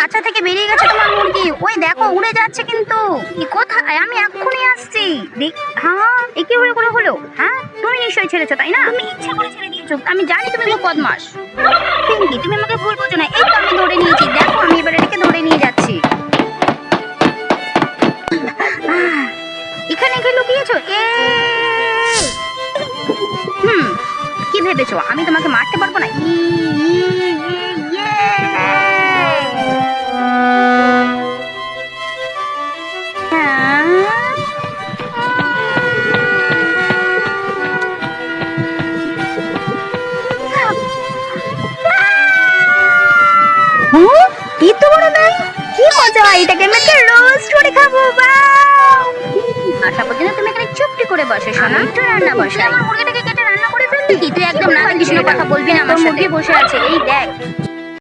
খাঁচা থেকে বেরিয়ে গেছে তোমার মুরগি। ওই দেখো উড়ে যাচ্ছে কিন্তু। কোথায়? আমি এক্ষুনি আসছি। হ্যাঁ এ কি হলো? হ্যাঁ তুমি নিশ্চয়ই ছেড়েছো তাই না? তুমি ইচ্ছা করে ছেড়ে দিয়েছো। আমি জানি তুমি খুব বদমাশ। পিঙ্কি তুমি আমাকে ভুল বোঝো না। এই তো আমি ধরে নিয়েছি, দেখো আমি এবার এটাকে ধরে নিয়ে যাচ্ছি। এখানে কে লুকিয়েছো? কি ভেবেছো আমি তোমাকে মারতে পারবো না? কি তো বড় নাই, কি মজা! এটাকে আমি একটা রোস্ট করে খাবো। আশা পর্যন্ত তুমি এখানে চুপটি করে বসে শোনা, একটু রান্না বসে আমার মুরগিটাকে কেটে রান্না করে ফেলবি। তুই একদম না কিছু কথা বলবি না আমার সাথে। মুরগি বসে আছে এই দেখ।